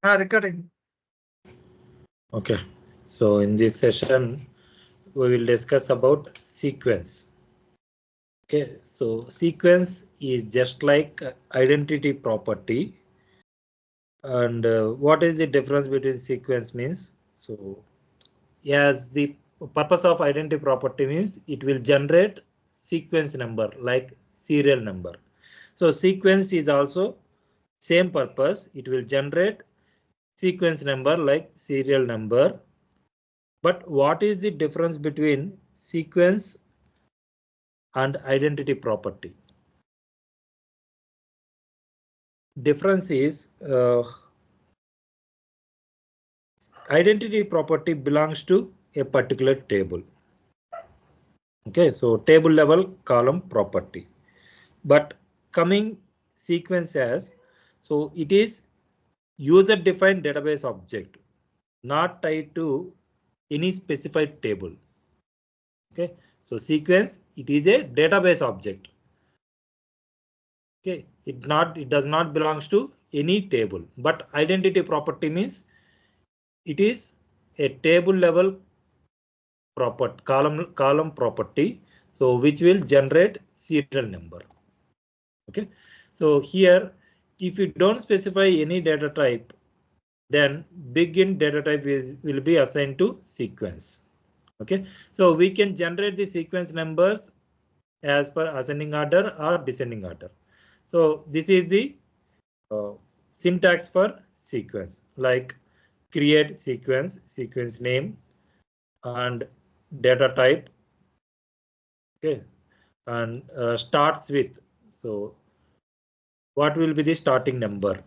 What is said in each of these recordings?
Recording. Okay, so in this session, we will discuss about sequence. Okay, so sequence is just like identity property. And what is the difference between sequence means? So, as the purpose of identity property means it will generate sequence number like serial number. So sequence is also same purpose. It will generate sequence number like serial number. But what is the difference between sequence and identity property? Difference is identity property belongs to a particular table. Okay, so table level column property. But coming sequence as, so it is user defined database object, not tied to any specified table. Okay, so sequence, it is a database object. Okay, it does not belongs to any table, but identity property means it is a table level property, column property, so which will generate serial number. Okay, so here if you don't specify any data type, then begin data type will be assigned to sequence. Okay, so we can generate the sequence numbers as per ascending order or descending order. So this is the syntax for sequence, like create sequence, sequence name, and data type. Okay, and starts with, so what will be the starting number?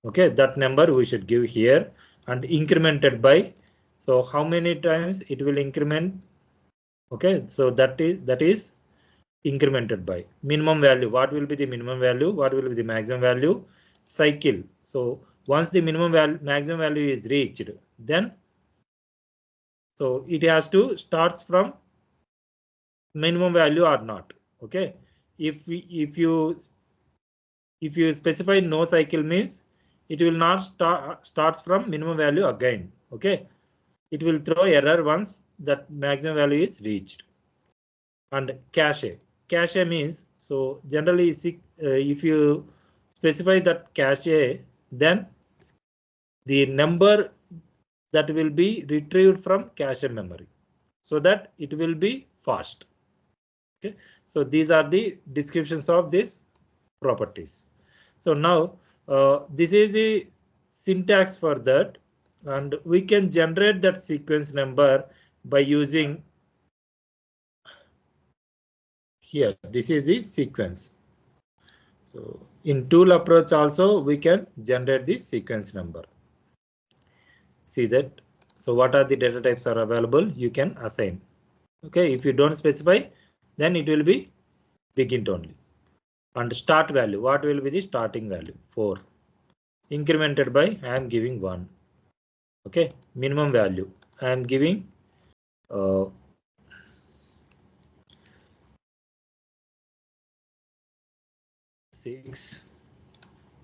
Okay, that number we should give here, and incremented by, so how many times it will increment? Okay, so that is incremented by minimum value. What will be the minimum value? What will be the maximum value? Cycle. So once the minimum value, maximum value is reached, then so it has to starts from minimum value or not. Okay, if you specify no cycle means it will not starts from minimum value again. Okay, it will throw error once that maximum value is reached. And cache means, so generally if you specify that cache, then the number that will be retrieved from cache memory, so that it will be fast. Okay, so these are the descriptions of these properties. So now this is the syntax for that, and we can generate that sequence number by using here. This is the sequence. So in tool approach also we can generate the sequence number. See that. So what are the data types are available? You can assign. Okay, if you don't specify, then it will be begin only. And start value, what will be the starting value? 4. Incremented by, I am giving 1. Okay, minimum value, I am giving 6.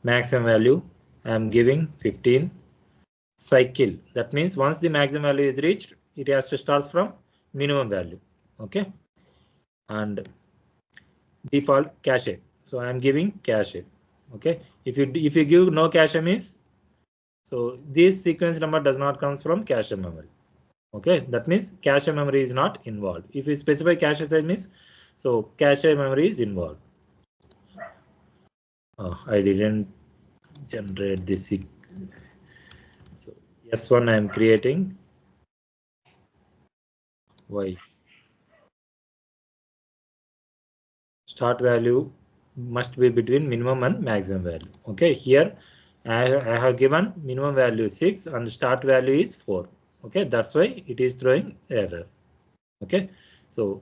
Maximum value, I am giving 15. Cycle, that means once the maximum value is reached, it has to start from minimum value. Okay, and default cache, so I am giving cache. Okay, if you give no cache means, so this sequence number does not comes from cache memory. Okay, that means cache memory is not involved. If you specify cache size means, so cache memory is involved. I didn't generate this. So S1 I am creating. Why? Start value must be between minimum and maximum value. Okay, here I have given minimum value 6 and start value is 4. Okay, that's why it is throwing error. Okay, so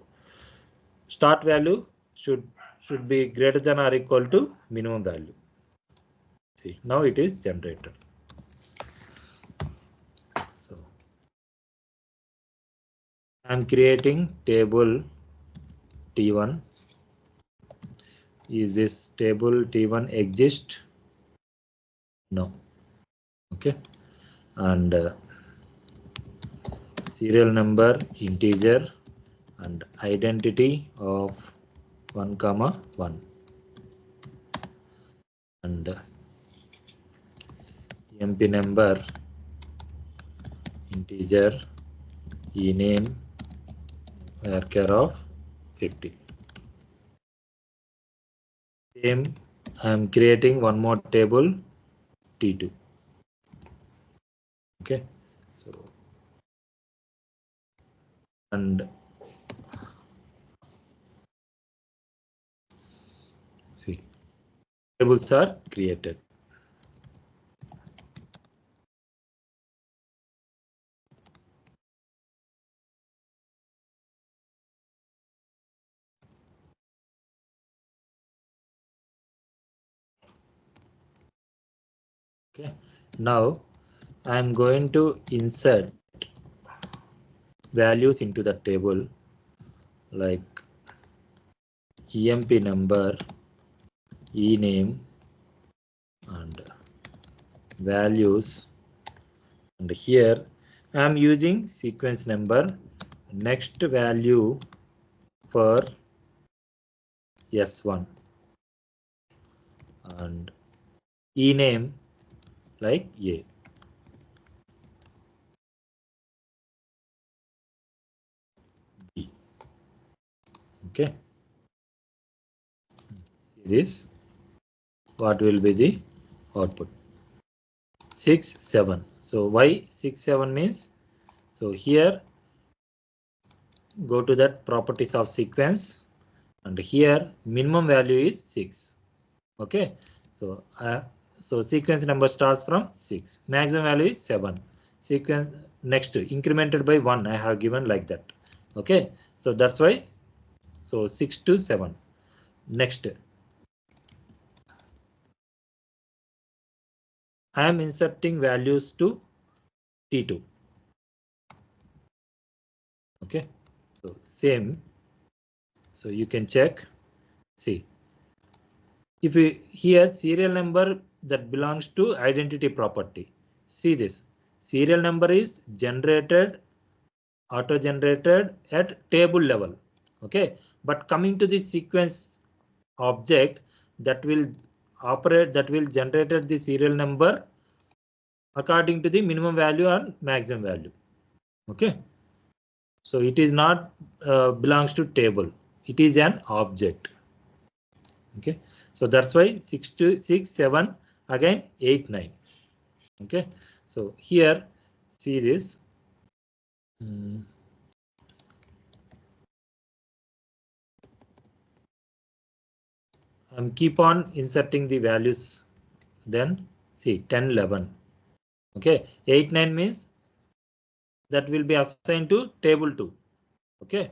start value should be greater than or equal to minimum value. See, now it is generated. So I'm creating table T1. Is this table T1 exist? No. Okay, and serial number integer and identity of 1 comma 1 and emp number integer ename varchar of 50. Same, I am creating one more table T2. Okay, so and see, tables are created. Okay, now I am going to insert values into the table like emp number, ename and values, and here I am using sequence number, next value for S1 and ename like A. B. Okay, see this, what will be the output? 6 7. So why 6 7 means, so here go to that properties of sequence and here minimum value is 6. Okay, so so sequence number starts from 6, maximum value is 7, sequence next incremented by 1 I have given like that. Okay, so that's why, so 6 to 7. Next I am inserting values to T2. Okay, so same, so you can check, see, if we here serial number that belongs to identity property, see this serial number is generated, auto generated at table level. Okay, but coming to the sequence object that will operate, that will generate the serial number according to the minimum value and maximum value. Okay, so it is not belongs to table, it is an object. Okay, so that's why 6 to 6 7 again 8 9. Okay, so here see this, keep on inserting the values, then see 10 11. Okay, 8 9 means that will be assigned to table 2. Okay,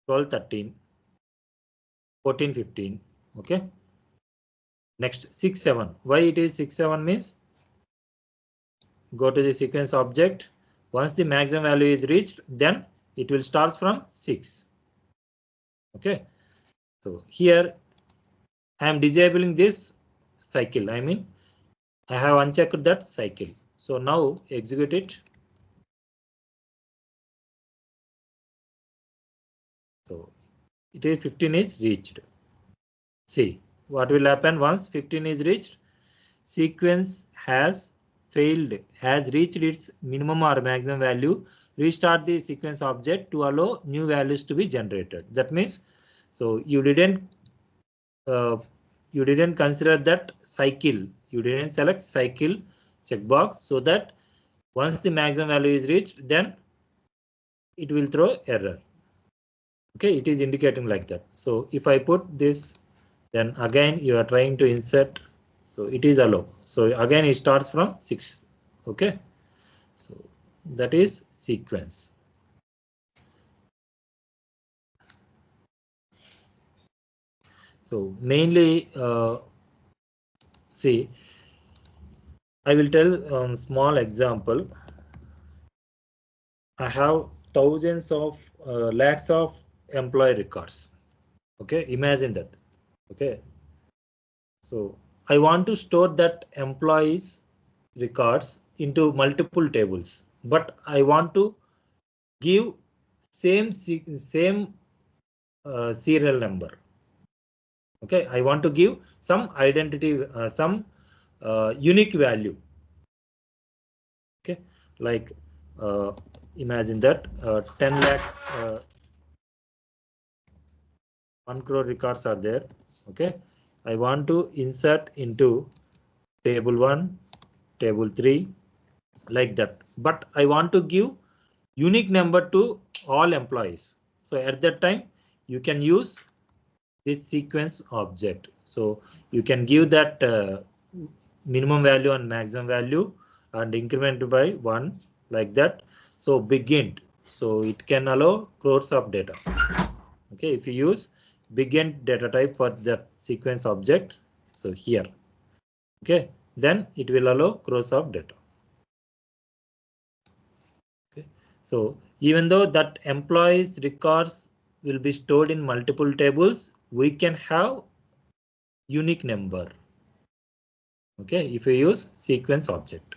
12 13 14 15. Okay, next 6 7, why it is 6 7 means, go to the sequence object, once the maximum value is reached then it will start from 6. Okay, so here I am disabling this cycle, I mean I have unchecked that cycle. So now execute it. So it is 15 is reached. See what will happen once 15 is reached, sequence has failed, has reached its minimum or maximum value. Restart the sequence object to allow new values to be generated. That means, so uh, you didn't consider that cycle, you didn't select cycle checkbox, so that once the maximum value is reached then it will throw error. Okay, it is indicating like that. So if I put this, then again you are trying to insert, so it is allow, so again it starts from 6. Okay, so that is sequence. So mainly see, I will tell on small example. I have thousands of lakhs of employee records. Okay, imagine that. Okay, so I want to store that employees records into multiple tables, but I want to give same serial number. Okay, I want to give some identity, some unique value. Okay, like imagine that 10 lakhs 1 crore records are there. Okay, I want to insert into table 1, table 3, like that, but I want to give unique number to all employees. So at that time you can use this sequence object. So you can give that minimum value and maximum value and increment by 1, like that. So big int, so it can allow crores of data. Okay, if you use big int data type for that sequence object, so here, okay, then it will allow crores of data. Okay, so even though that employees records will be stored in multiple tables, we can have unique number. Okay, if you use sequence object.